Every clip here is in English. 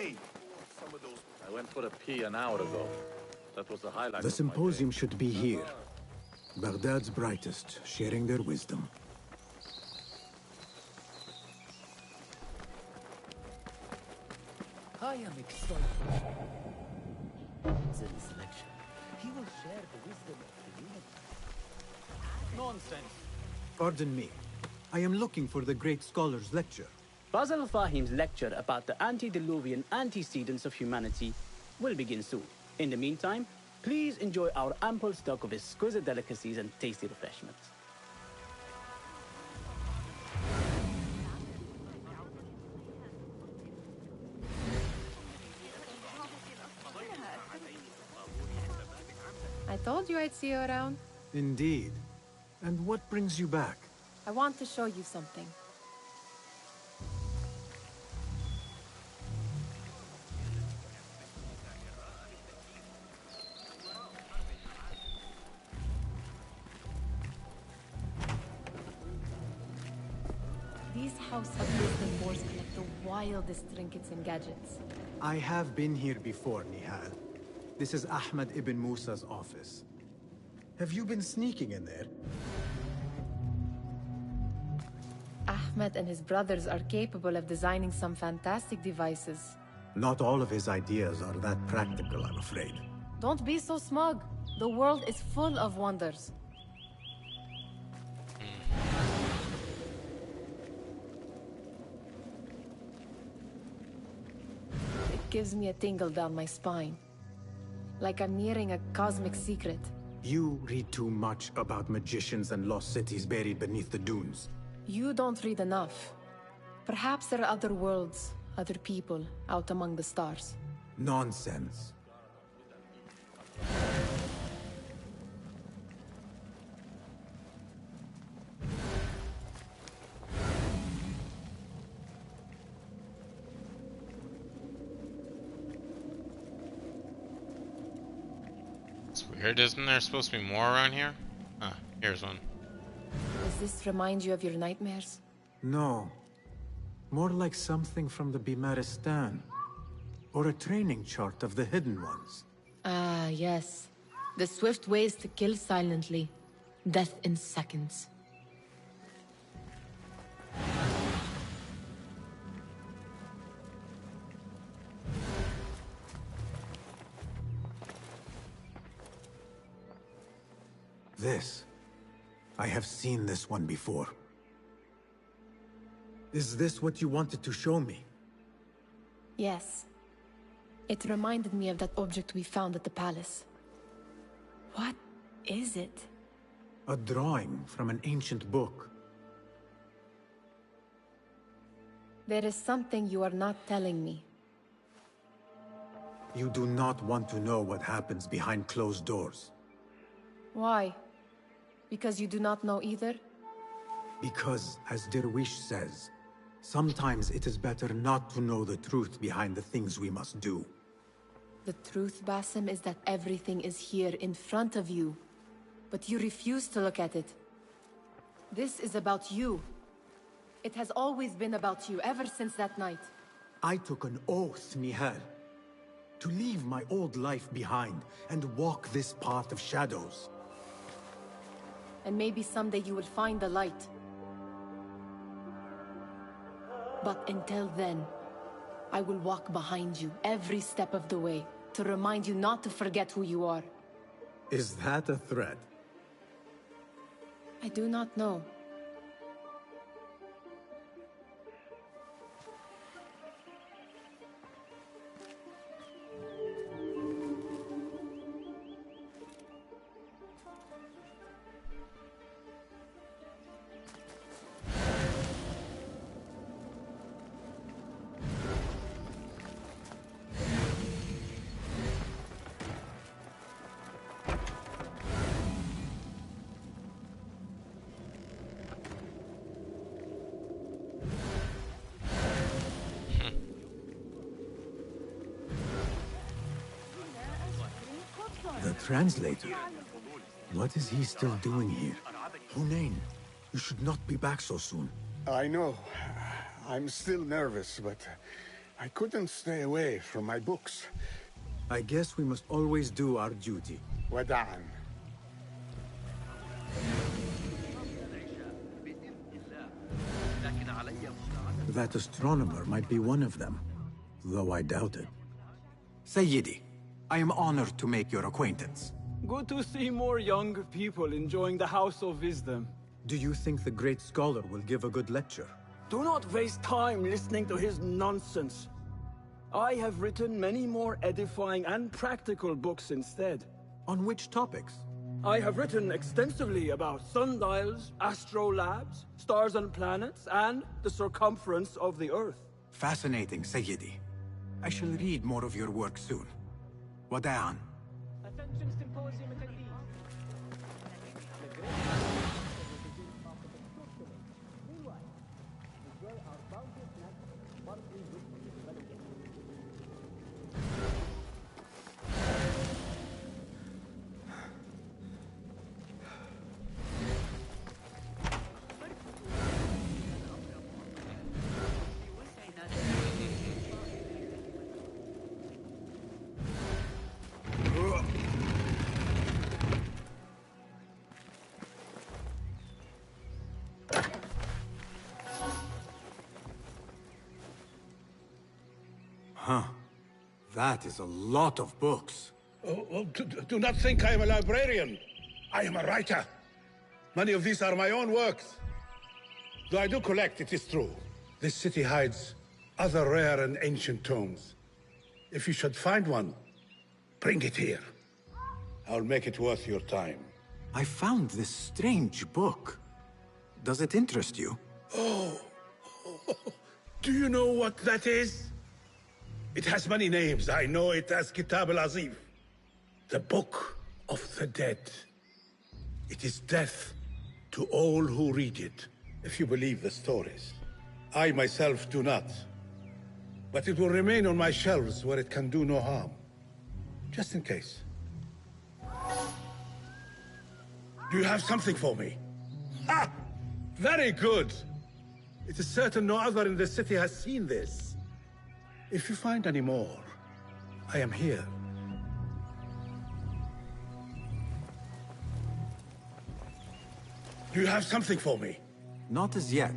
Hey! Some of those... I went for a pee an hour ago. That was the highlight. The symposium should be here. Baghdad's brightest, sharing their wisdom. I am excited for this lecture. He will share the wisdom of the universe. Nonsense. Pardon me. I am looking for the great scholar's lecture. Basil Fahim's lecture about the antediluvian antecedents of humanity will begin soon. In the meantime, please enjoy our ample stock of exquisite delicacies and tasty refreshments. I told you I'd see you around. Indeed. And what brings you back? I want to show you something. These House of Wisdom boards collect the wildest trinkets and gadgets. I have been here before, Nihal. This is Ahmed ibn Musa's office. Have you been sneaking in there? Ahmed and his brothers are capable of designing some fantastic devices. Not all of his ideas are that practical, I'm afraid. Don't be so smug. The world is full of wonders. It gives me a tingle down my spine. Like I'm nearing a cosmic secret. You read too much about magicians and lost cities buried beneath the dunes. You don't read enough. Perhaps there are other worlds, other people, out among the stars. Nonsense. It's weird, isn't there supposed to be more around here? Ah, here's one. Does this remind you of your nightmares? No. More like something from the Bimaristan. Or a training chart of the Hidden Ones. Ah, yes. The swift ways to kill silently. Death in seconds. This. I have seen this one before. Is this what you wanted to show me? Yes. It reminded me of that object we found at the palace. What is it? A drawing from an ancient book. There is something you are not telling me. You do not want to know what happens behind closed doors. Why? Because you do not know either? Because, as Derwish says, sometimes it is better not to know the truth behind the things we must do. The truth, Basim, is that everything is here in front of you. But you refuse to look at it. This is about you. It has always been about you, ever since that night. I took an oath, Nihal, to leave my old life behind and walk this path of shadows. And maybe someday you will find the light. But until then, I will walk behind you every step of the way to remind you not to forget who you are. Is that a threat? I do not know. The translator? What is he still doing here? Hunain, you should not be back so soon. I know. I'm still nervous, but I couldn't stay away from my books. I guess we must always do our duty. وداعا. That astronomer might be one of them, though I doubt it. Sayyidi, I am honored to make your acquaintance. Good to see more young people enjoying the House of Wisdom. Do you think the great scholar will give a good lecture? Do not waste time listening to his nonsense. I have written many more edifying and practical books instead. On which topics? I have written extensively about sundials, astrolabes, stars and planets, and the circumference of the Earth. Fascinating, Sayyidi. I shall read more of your work soon. Wada'an. Attention symposium attendees. Huh. That is a lot of books. Do not think I am a librarian. I am a writer. Many of these are my own works. Though I do collect, it is true. This city hides other rare and ancient tomes. If you should find one, bring it here. I'll make it worth your time. I found this strange book. Does it interest you? Oh, do you know what that is? It has many names. I know it as Kitab al-Azif, the Book of the Dead. It is death to all who read it, if you believe the stories. I myself do not. But it will remain on my shelves where it can do no harm. Just in case. Do you have something for me? Ha! Very good! It is certain no other in the city has seen this. If you find any more, I am here. Do you have something for me? Not as yet.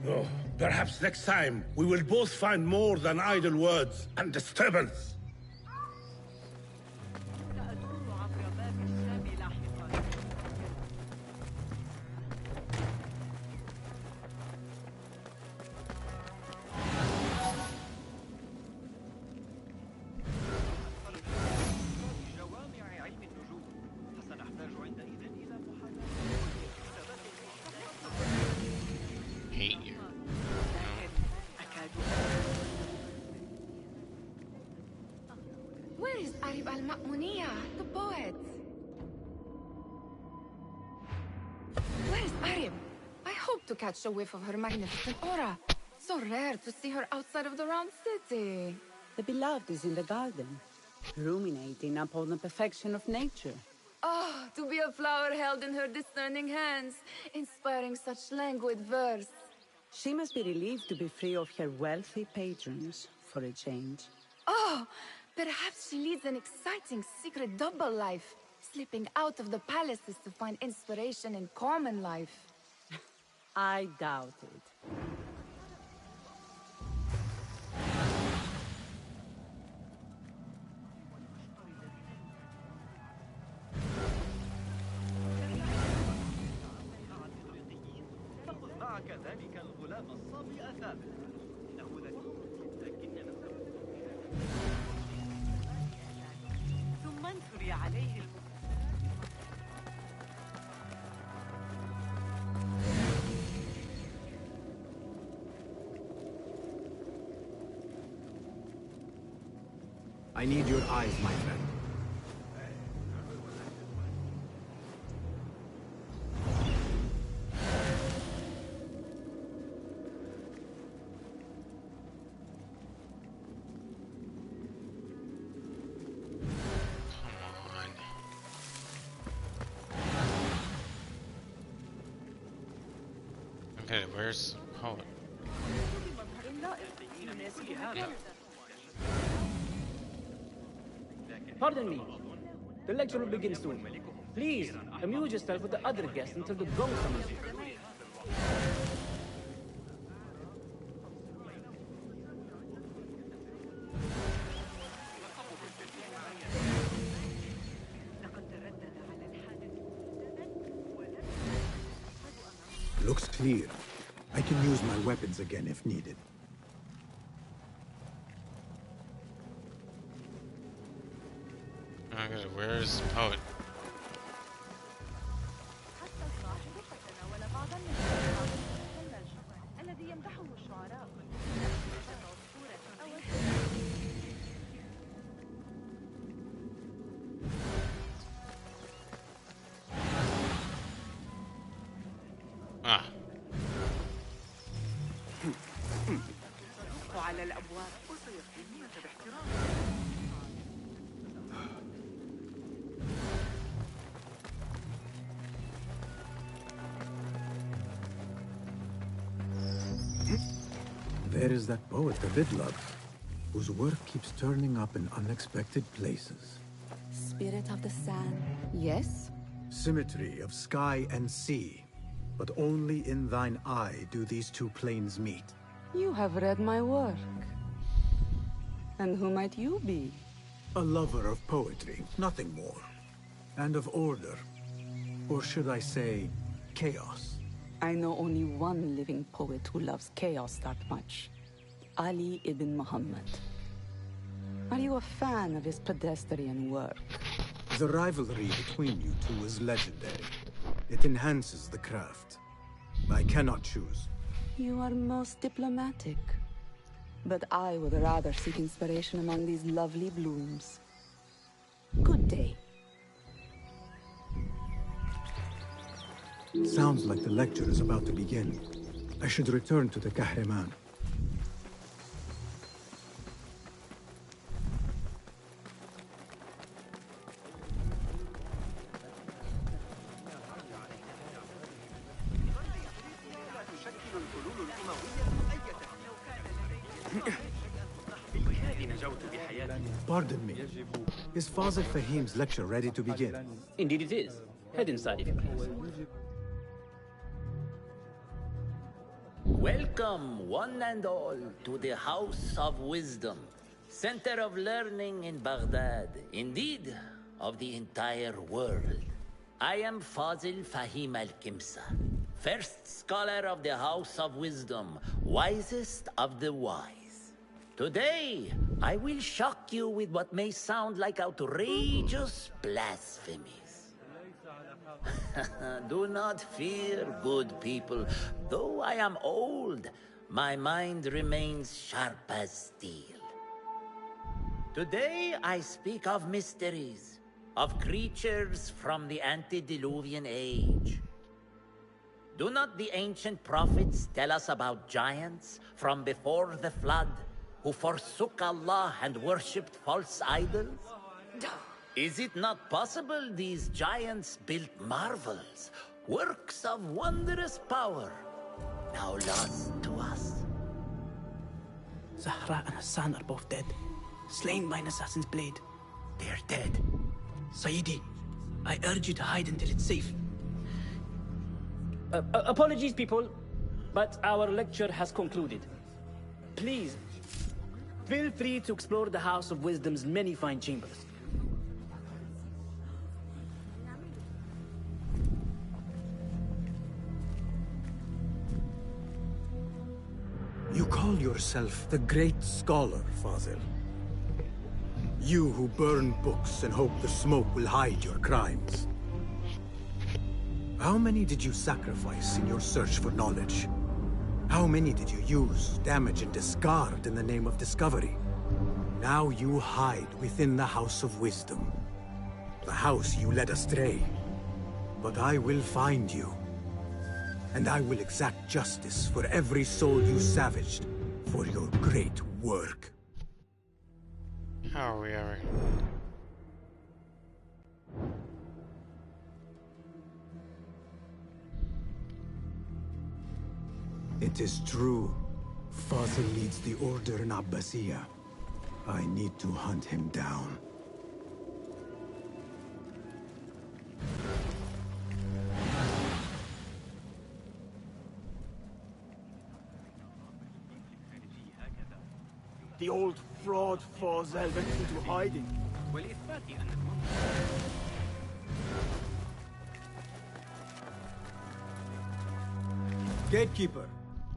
Oh, perhaps next time we will both find more than idle words and disturbance. Hate you. Where is Arib al-Ma'muniya, the poet? Where is Arib? I hope to catch a whiff of her magnificent aura. So rare to see her outside of the round city. The beloved is in the garden, ruminating upon the perfection of nature. Oh, to be a flower held in her discerning hands, inspiring such languid verse. She must be relieved to be free of her wealthy patrons for a change. Oh, perhaps she leads an exciting secret double life, slipping out of the palaces to find inspiration in common life. I doubt it. ثم انثري عليه I need your eyes, my friend. Okay, where's... Oh. Pardon me. The lecture will begin soon. Please, amuse yourself with the other guests until the gong summons you. Looks clear. I can use my weapons again if needed. Okay, where's the poet? Ah. على الأبواب وسيخدمونك باحترام. There is that poet the Vidlug, whose work keeps turning up in unexpected places. Spirit of the sand. Yes? Symmetry of sky and sea, but only in thine eye do these two planes meet. You have read my work. And who might you be? A lover of poetry, nothing more. And of order. Or should I say, chaos. I know only one living poet who loves chaos that much. Ali ibn Muhammad. Are you a fan of his pedestrian work? The rivalry between you two is legendary. It enhances the craft. I cannot choose. You are most diplomatic. But I would rather seek inspiration among these lovely blooms. Good day. Sounds like the lecture is about to begin. I should return to the Kahraman. Pardon me. Is Fazil Fahim's lecture ready to begin? Indeed it is. Head inside if you please. Welcome, one and all, to the House of Wisdom, center of learning in Baghdad, indeed, of the entire world. I am Fazil Fahim al-Kimsa, first scholar of the House of Wisdom, wisest of the wise. Today, I will shock you with what may sound like outrageous blasphemies. Do not fear, good people. Though I am old, my mind remains sharp as steel. Today I speak of mysteries, of creatures from the antediluvian age. Do not the ancient prophets tell us about giants from before the flood who forsook Allah and worshipped false idols? Is it not possible these giants built marvels, works of wondrous power, now lost to us? Zahra and Hassan are both dead, slain by an assassin's blade. They're dead. Sayyidi, I urge you to hide until it's safe. Apologies, people, but our lecture has concluded. Please, feel free to explore the House of Wisdom's many fine chambers. You call yourself the great scholar, Fazil. You who burn books and hope the smoke will hide your crimes. How many did you sacrifice in your search for knowledge? How many did you use, damage, and discard in the name of discovery? Now you hide within the House of Wisdom. The house you led astray. But I will find you. And I will exact justice for every soul you savaged for your great work. How are we ever? It is true. Fazil leads the order in Abbasiyah. I need to hunt him down. The old fraud Forzel went into hiding. Gatekeeper,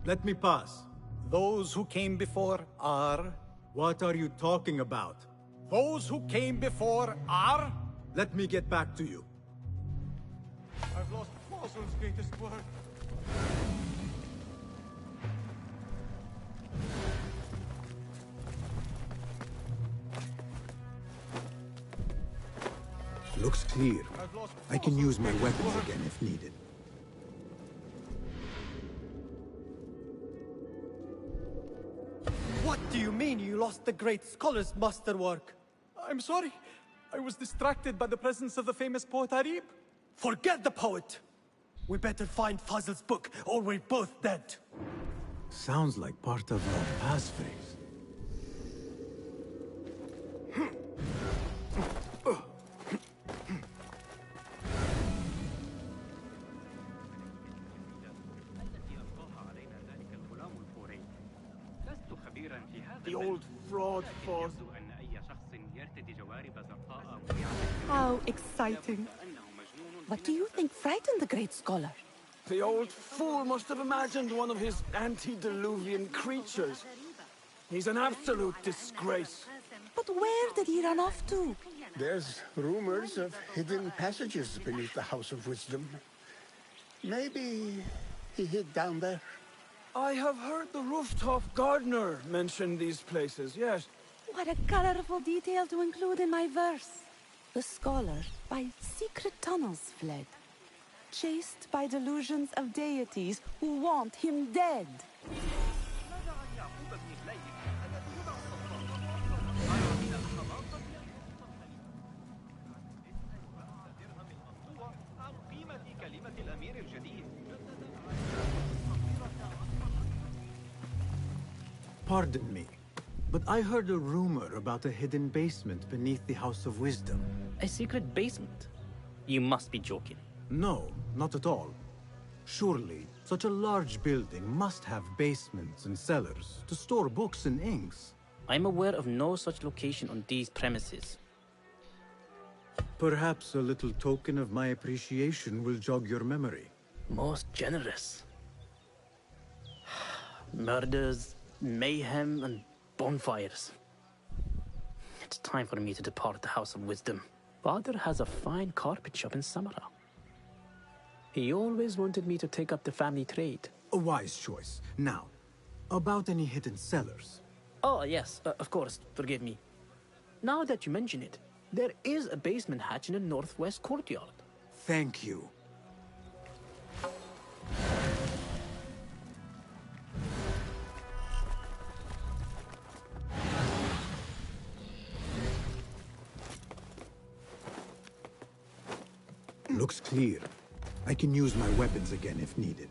let me pass. Those who came before are... What are you talking about? Those who came before are... Let me get back to you. I've lost Fossil's greatest work. Looks clear. I can use my weapons again if needed. What do you mean you lost the great scholar's masterwork? I'm sorry. I was distracted by the presence of the famous poet Arib. Forget the poet! We better find Fazl's book, or we're both dead. Sounds like part of our passphrase. The old fraud Forzel. How exciting. What do you think frightened the great scholar? The old fool must have imagined one of his antediluvian creatures. He's an absolute disgrace. But where did he run off to? There's rumors of hidden passages beneath the House of Wisdom. Maybe he hid down there. I have heard the rooftop gardener mention these places, yes. What a colorful detail to include in my verse. The scholar by secret tunnels fled, chased by delusions of deities who want him dead. Pardon me, but I heard a rumor about a hidden basement beneath the House of Wisdom. A secret basement? You must be joking. No, not at all. Surely, such a large building must have basements and cellars to store books and inks. I'm aware of no such location on these premises. Perhaps a little token of my appreciation will jog your memory. Most generous. Murders, mayhem, and bonfires. It's time for me to depart the House of Wisdom. Father has a fine carpet shop in Samara. He always wanted me to take up the family trade. A wise choice. Now, about any hidden cellars. Oh, yes, of course, forgive me. Now that you mention it, there is a basement hatch in the northwest courtyard. Thank you. Looks clear. I can use my weapons again if needed.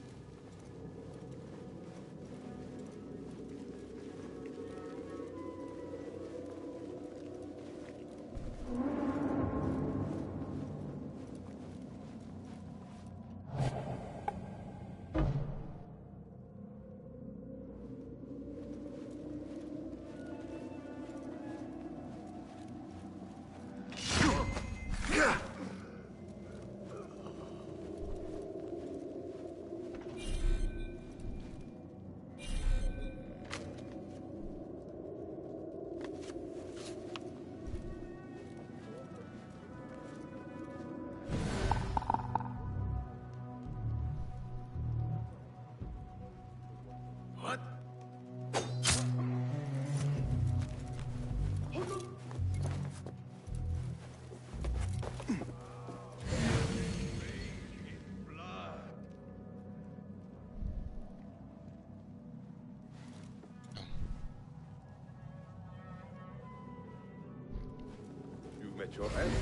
Met your end.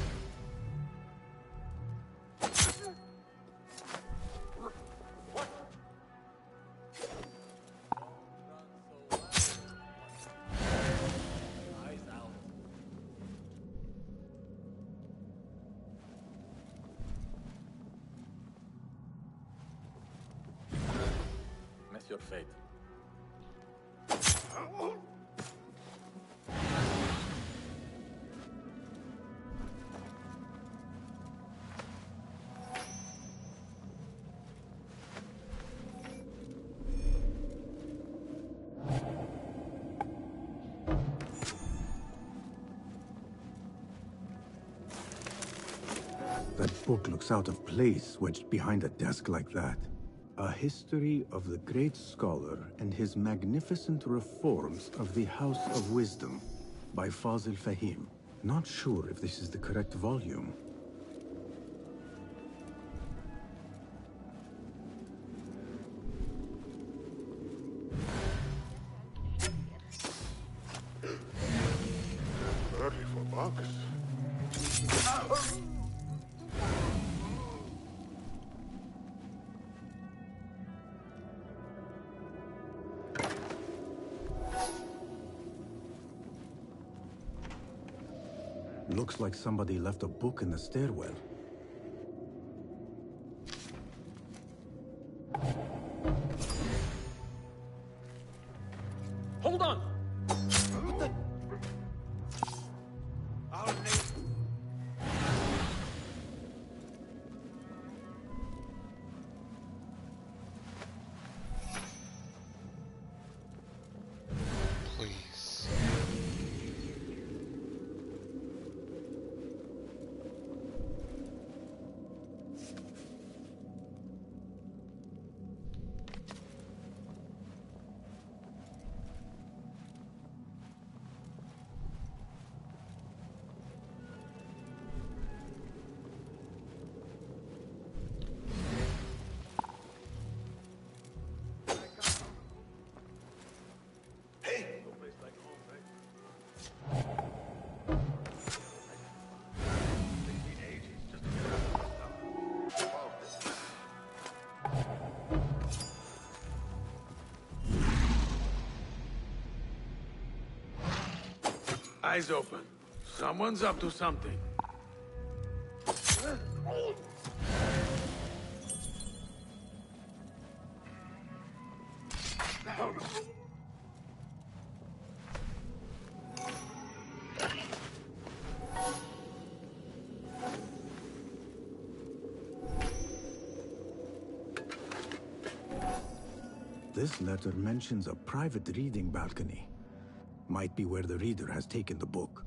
Met your fate. book looks out of place wedged behind a desk like that. A history of the great scholar and his magnificent reforms of the House of Wisdom by Fazil Fahim. Not sure if this is the correct volume. Early for bugs. Looks like somebody left a book in the stairwell. Hold on! Please. Eyes open. Someone's up to something. This letter mentions a private reading balcony. Might be where the reader has taken the book.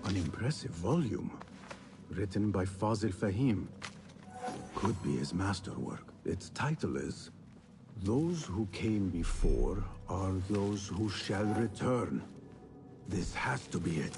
An impressive volume, written by Fazil Fahim. Could be his masterwork. Its title is, "Those who came before are those who shall return." This has to be it.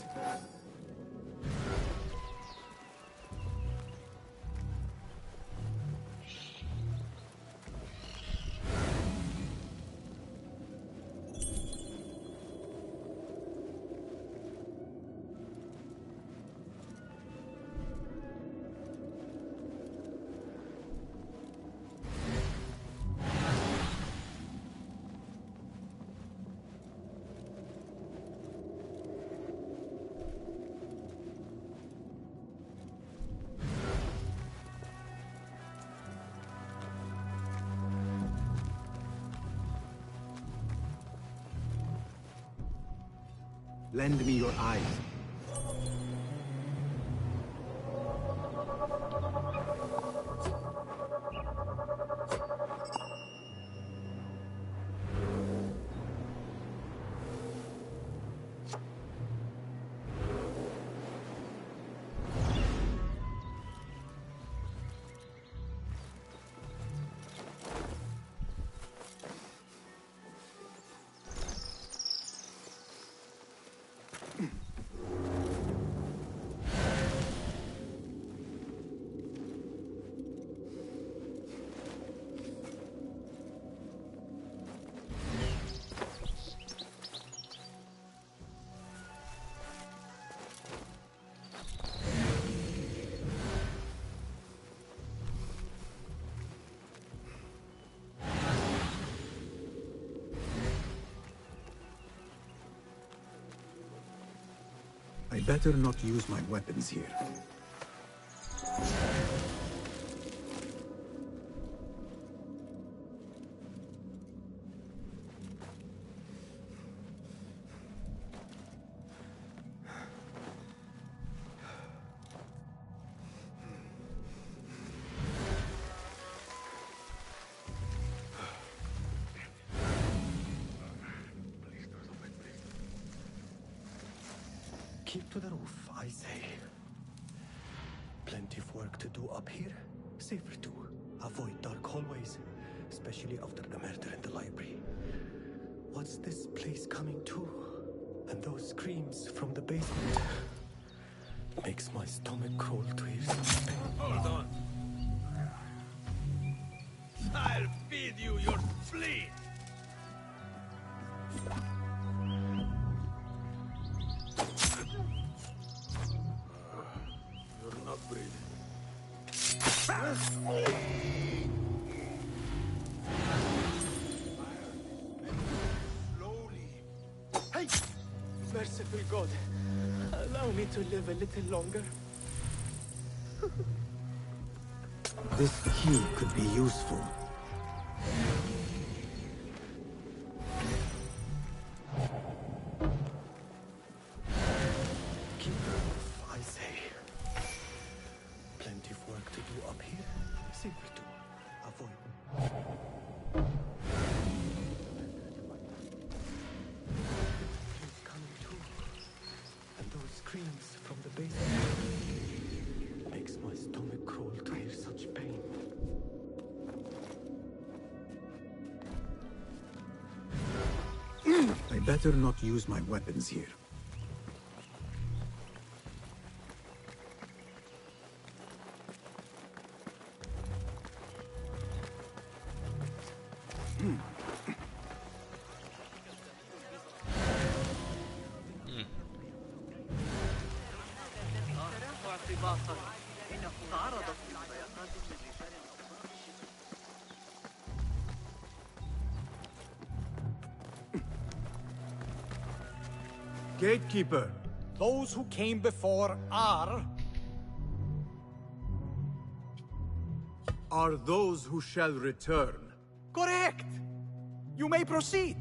Lend me your eyes. better not use my weapons here. Keep to the roof, I say. Plenty of work to do up here. Safer too. Avoid dark hallways, especially after the murder in the library. What's this place coming to? And those screams from the basement. Makes my stomach crawl to hear such pain. Hold on. I'll feed you your spleen. You're not breathing. Slowly. Hey! Merciful God, allow me to live a little longer. This key could be useful. Keep the roof, I say. Plenty of work to do up here. Safer to avoid. Place coming too. And those screams from the basement. Makes my stomach crawl to hear such pain. I better not use my weapons here. Gatekeeper, those who came before are Those who shall return. correct. You may proceed.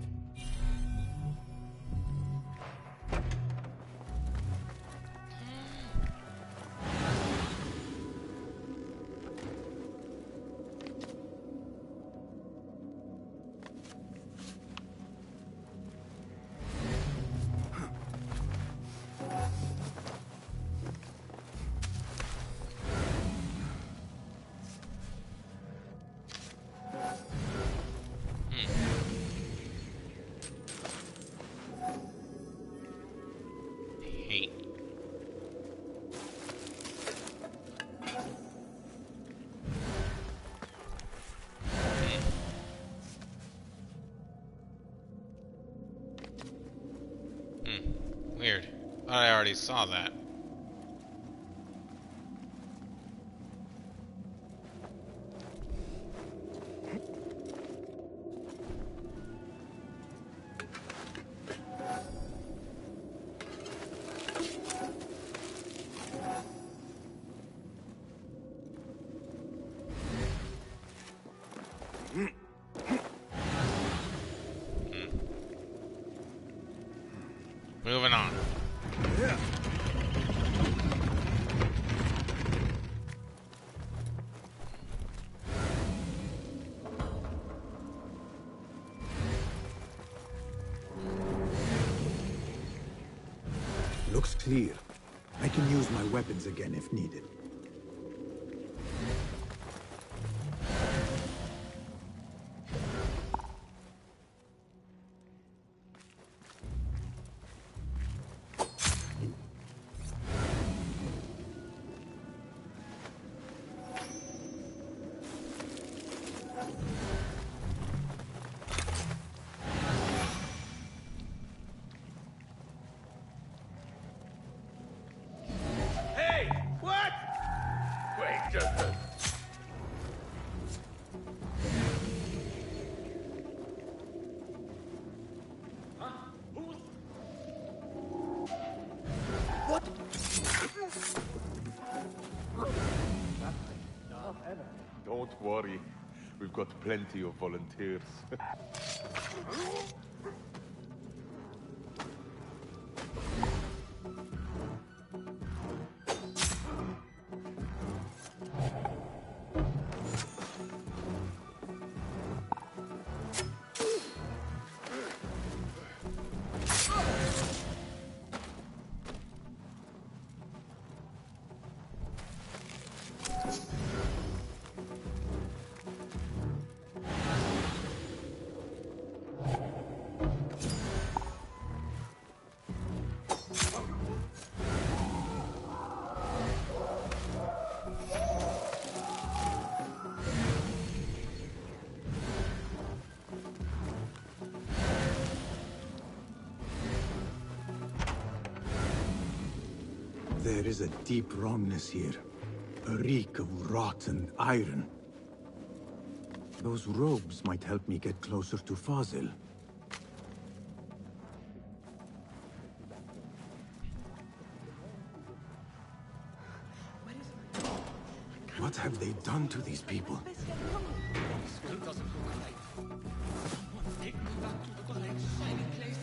Hate. Weird. Thought I already saw that. Moving on. Looks clear. I can use my weapons again if needed. Hey! What? worry. We've got plenty of volunteers. There is a deep wrongness here. A reek of rotten iron. Those robes might help me get closer to Fazil. What have they done to these people? Still doesn't look right. Take me back to the Godlike's shining place.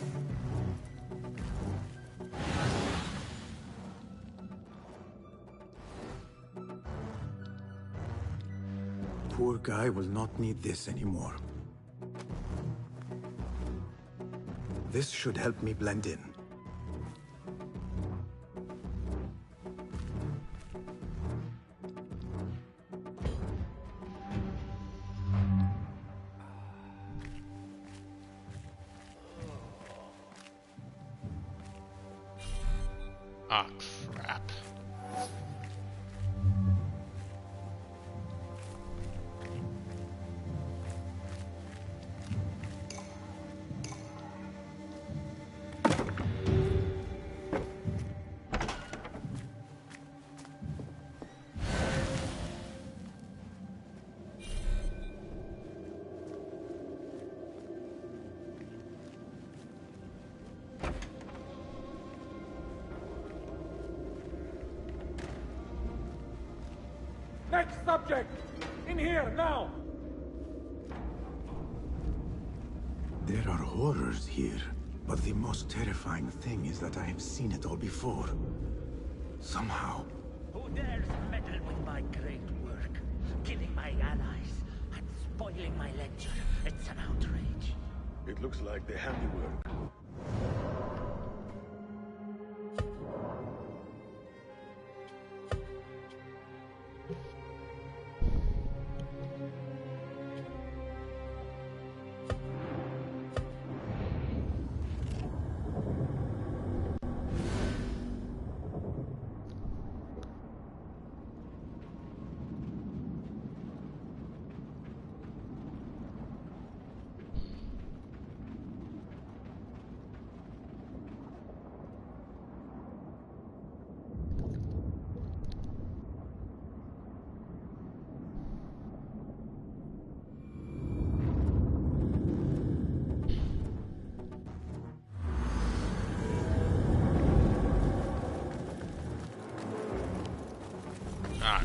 Poor guy will not need this anymore. This should help me blend in. Ah, crap. Next subject! In here, now! There are horrors here, but the most terrifying thing is that I have seen it all before. Somehow. Who dares meddle with my great work? Killing my allies and spoiling my lecture. It's an outrage. It looks like the handiwork.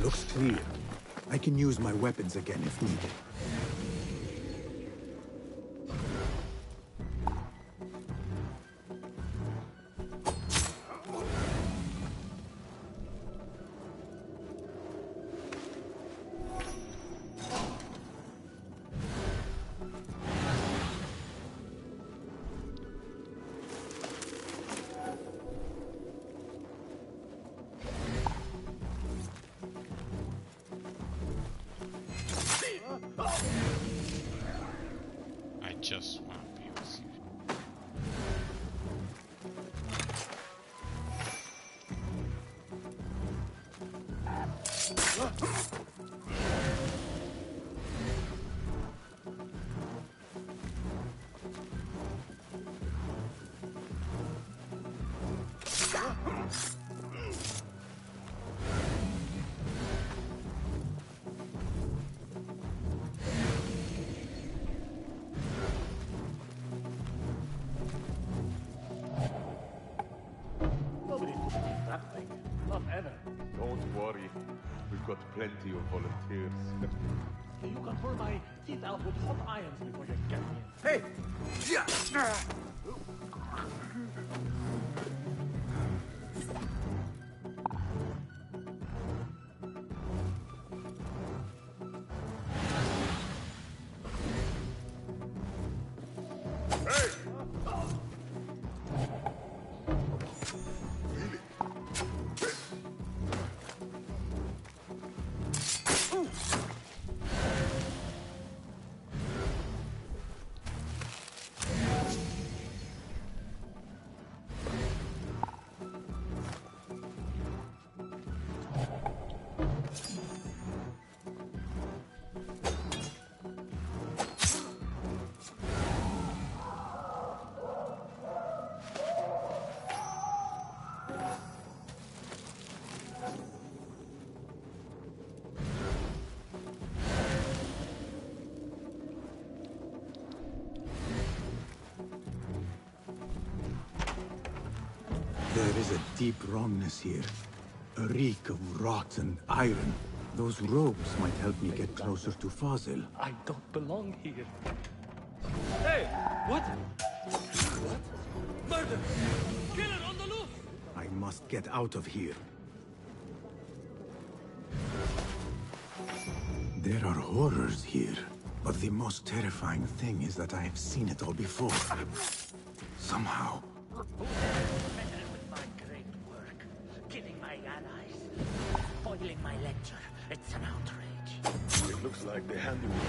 Looks clear. I can use my weapons again if needed. I just want to be with you. Nobody took me that thing. Not ever. Don't worry. We've got plenty of volunteers. You can pull my teeth out with hot irons before you get me. Hey! Yeah! There is a deep wrongness here. A reek of rotten iron. Those robes might help me get closer to Fazil. I don't belong here. Hey! What? What? Murder! Killer on the loose! I must get out of here. There are horrors here, but the most terrifying thing is that I have seen it all before. Somehow. Meddling with my great work, killing my allies, spoiling my lecture. It's an outrage. It looks like the handiwork of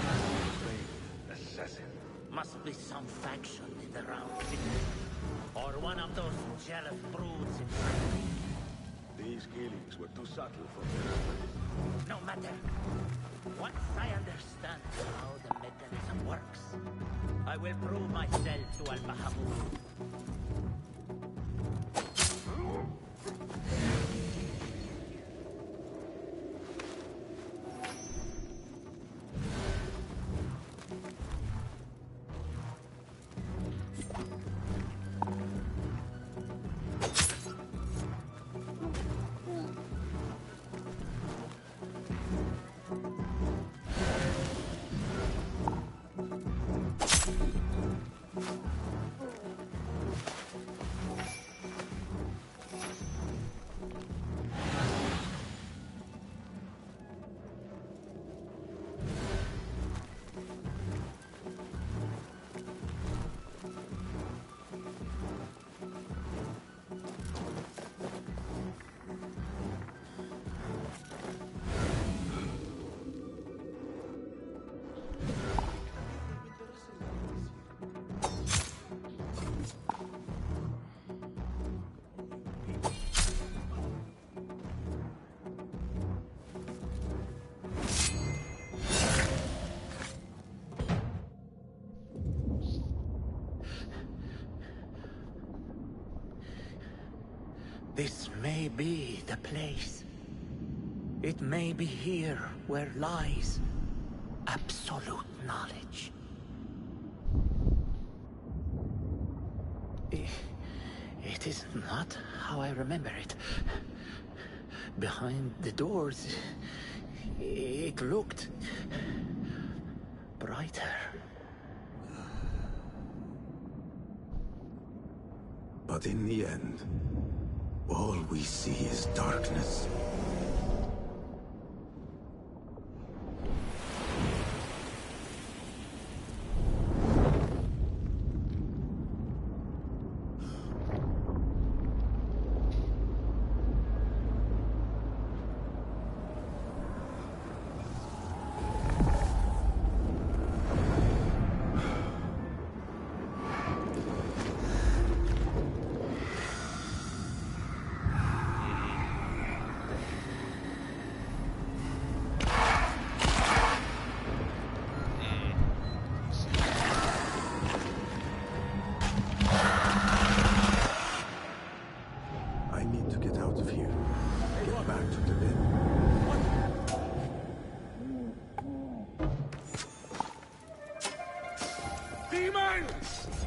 a trained assassin. Must be some faction in the round kingdom, or one of those jealous broods in Germany. These killings were too subtle for this. No matter. Once I understand how the mechanism works, I will prove myself to Al-Bahamut. This may be the place. It may be here where lies absolute knowledge. It is not how I remember it. Behind the doors, it looked brighter. But in the end, all we see is darkness.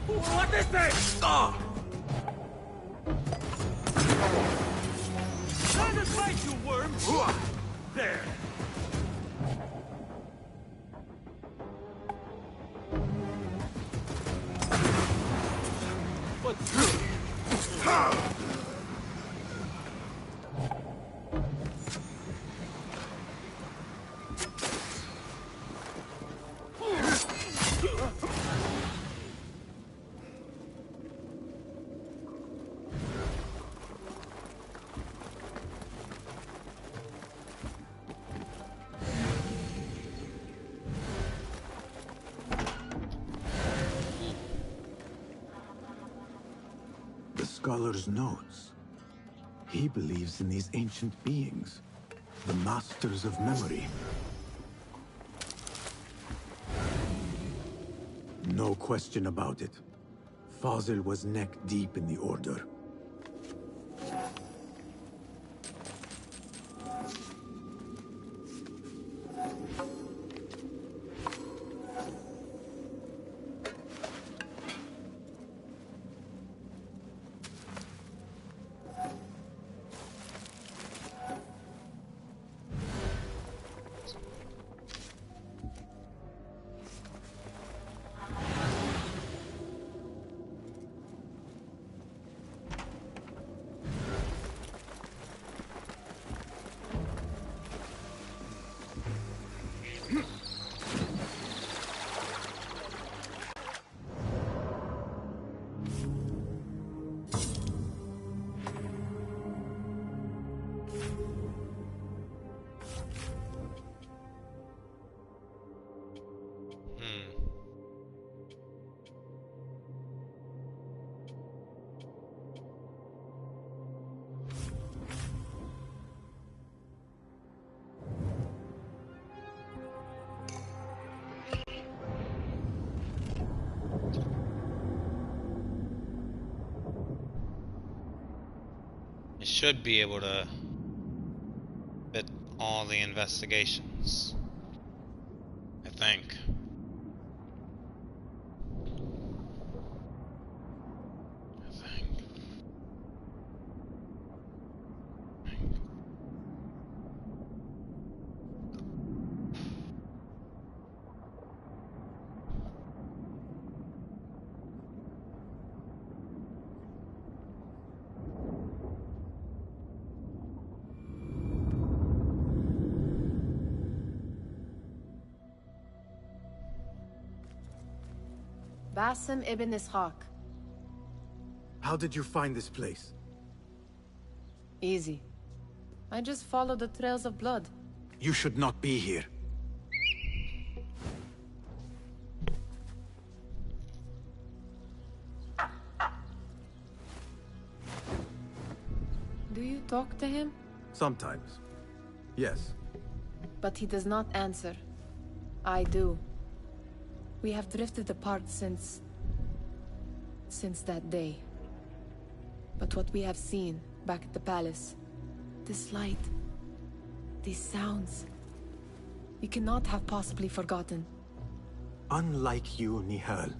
What is this? Try to fight, you worm! There! The scholar's notes. He believes in these ancient beings, the masters of memory. No question about it. Fazil was neck deep in the Order. I should be able to fit all the investigations, I think. Basim ibn Ishaq. How did you find this place? Easy. I just followed the trails of blood. You should not be here. Do you talk to him? Sometimes. Yes. But he does not answer. I do. We have drifted apart since that day. But what we have seen back at the palace, this light, these sounds, we cannot have possibly forgotten. Unlike you, Nihal,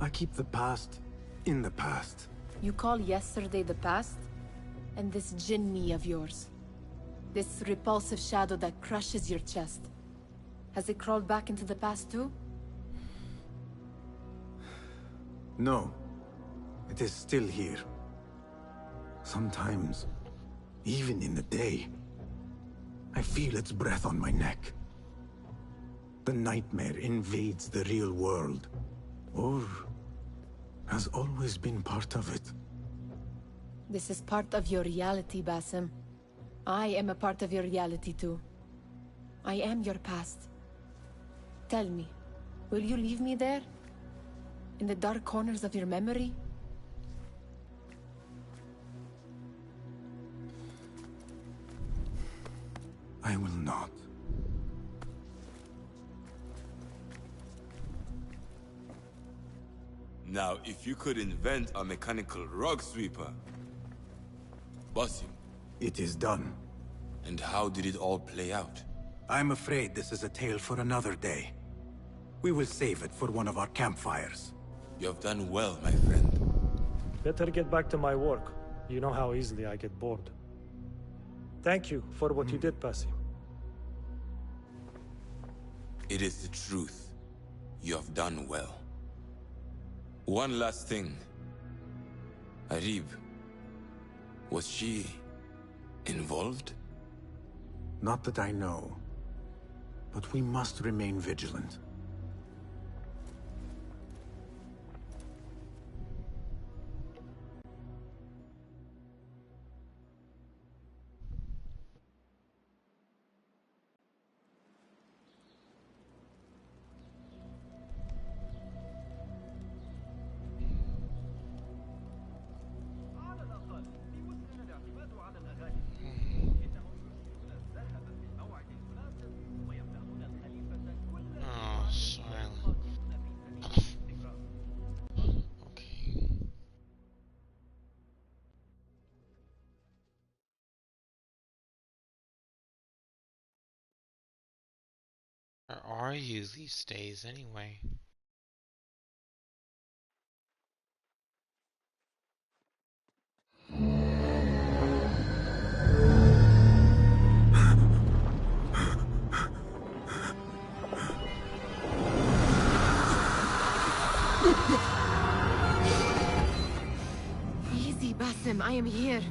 I keep the past in the past. You call yesterday the past? And this jinni of yours, this repulsive shadow that crushes your chest, has it crawled back into the past too? No. It is still here. Sometimes, even in the day, I feel its breath on my neck. The nightmare invades the real world, or has always been part of it. This is part of your reality, Basim. I am a part of your reality too. I am your past. Tell me, will you leave me there? In the dark corners of your memory? I will not. Now, if you could invent a mechanical rug sweeper... Basim. It is done. And how did it all play out? I'm afraid this is a tale for another day. We will save it for one of our campfires. You have done well, my friend. Better get back to my work. You know how easily I get bored. Thank you for what you did, Basim. It is the truth. You have done well. One last thing. Arib, was she involved? Not that I know. But we must remain vigilant. Oh, silent. Okay. Where are you these days, anyway? Easy, Basim. I am here.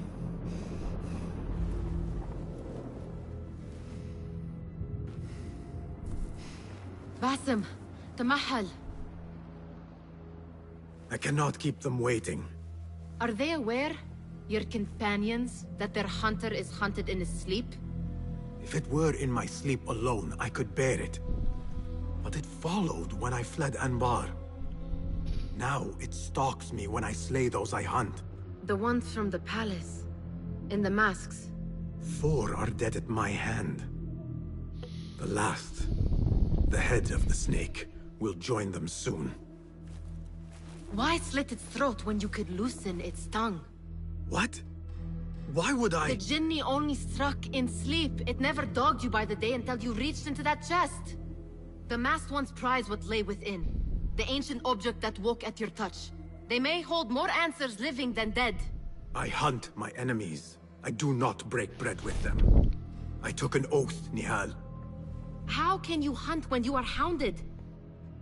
Basim, Tamahal. I cannot keep them waiting. Are they aware, your companions, that their hunter is hunted in his sleep? If it were in my sleep alone, I could bear it. But it followed when I fled Anbar. Now it stalks me when I slay those I hunt. The ones from the palace. In the masks. 4 are dead at my hand. The last, the head of the snake, will join them soon. Why slit its throat when you could loosen its tongue? What? Why would I? The Jinni only struck in sleep. It never dogged you by the day until you reached into that chest. The masked ones prize what lay within. The ancient object that woke at your touch. They may hold more answers living than dead. I hunt my enemies. I do not break bread with them. I took an oath, Nihal. How can you hunt when you are hounded?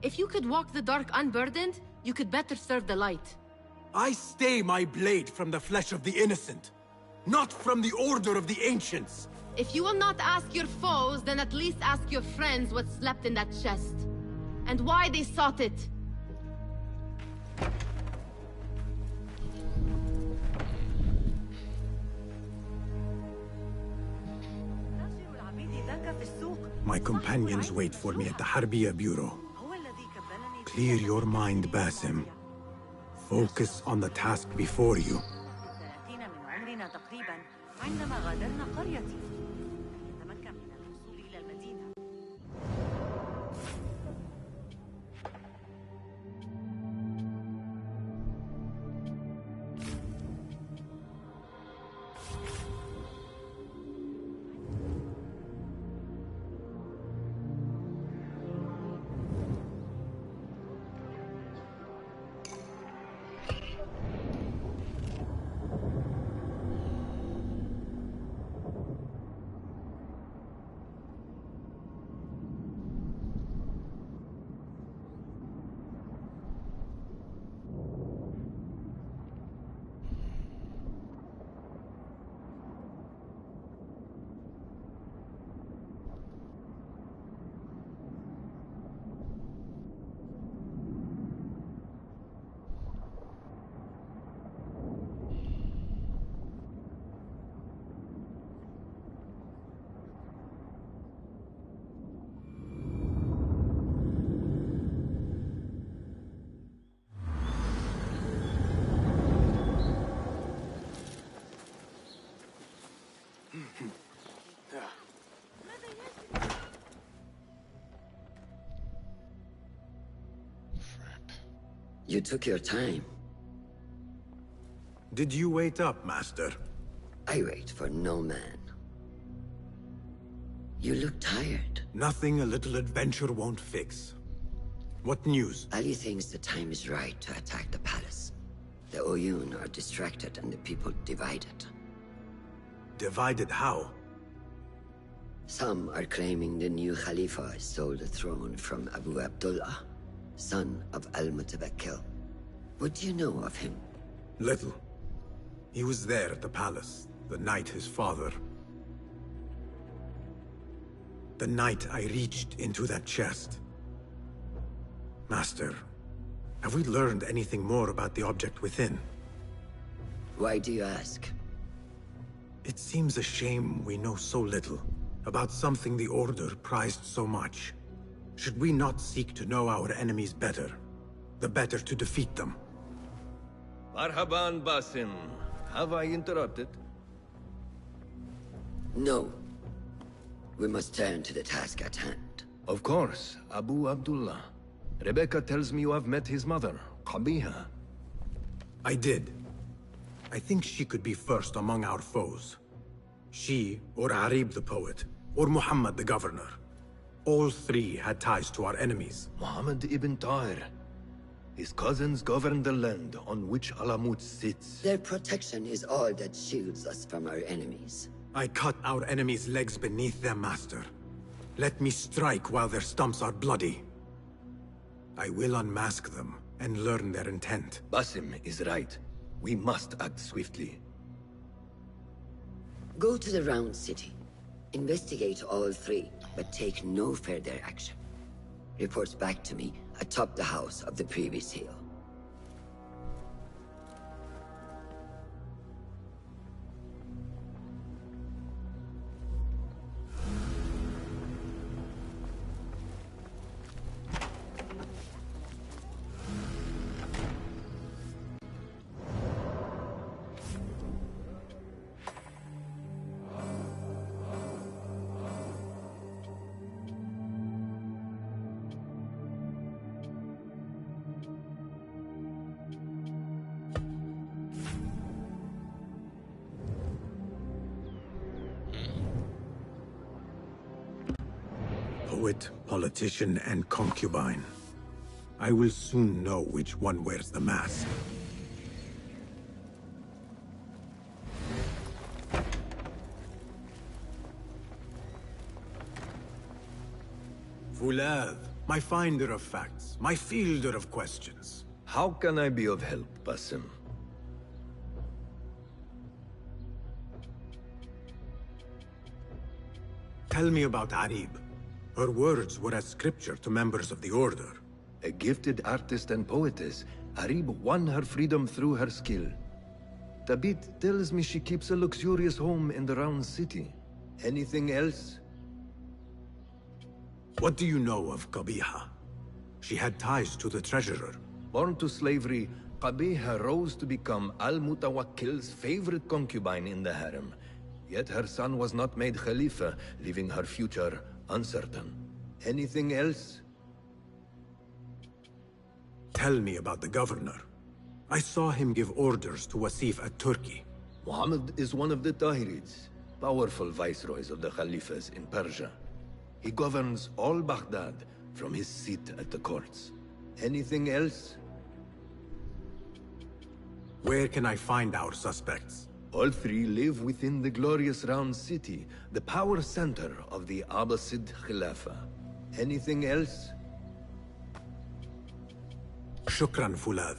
If you could walk the dark unburdened, you could better serve the light. I stay my blade from the flesh of the innocent, not from the order of the ancients. If you will not ask your foes, then at least ask your friends what slept in that chest. And why they sought it. My companions wait for me at the Harbiya Bureau. Clear your mind, Basim. Focus on the task before you. You took your time. Did you wait up, Master? I wait for no man. You look tired. Nothing a little adventure won't fix. What news? Ali thinks the time is right to attack the palace. The Oyun are distracted and the people divided. Divided how? Some are claiming the new Khalifa stole the throne from Abu Abdullah, son of Al-Mutawakkil. What do you know of him? Little. He was there at the palace, the night his father... The night I reached into that chest. Master, have we learned anything more about the object within? Why do you ask? It seems a shame we know so little about something the Order prized so much. Should we not seek to know our enemies better, the better to defeat them? Marhaban, Basim. Have I interrupted? No. We must turn to the task at hand. Of course, Abu Abdullah. Rebecca tells me you have met his mother, Qabiha. I did. I think she could be first among our foes. She, or Arib the poet, or Muhammad the governor. All three had ties to our enemies. Muhammad ibn Tahir. His cousins govern the land on which Alamut sits. Their protection is all that shields us from our enemies. I cut our enemies' legs beneath them, Master. Let me strike while their stumps are bloody. I will unmask them and learn their intent. Basim is right. We must act swiftly. Go to the Round City. Investigate all three, but take no further action. Report back to me atop the house of the previous hill. Poet, politician, and concubine. I will soon know which one wears the mask. Fulad, my finder of facts, my fielder of questions. How can I be of help, Basim? Tell me about Arib. Her words were as scripture to members of the Order. A gifted artist and poetess, Arib won her freedom through her skill. Tabit tells me she keeps a luxurious home in the Round City. Anything else? What do you know of Qabiha? She had ties to the treasurer. Born to slavery, Qabiha rose to become Al-Mutawakkil's favorite concubine in the harem. Yet her son was not made Khalifa, leaving her future uncertain. Anything else? Tell me about the governor. I saw him give orders to Wasif at Turkey. Muhammad is one of the Tahirids, powerful viceroys of the Khalifas in Persia. He governs all Baghdad from his seat at the courts. Anything else? Where can I find our suspects? All three live within the glorious Round City, the power center of the Abbasid Khilafah. Anything else? Shukran, Fulad.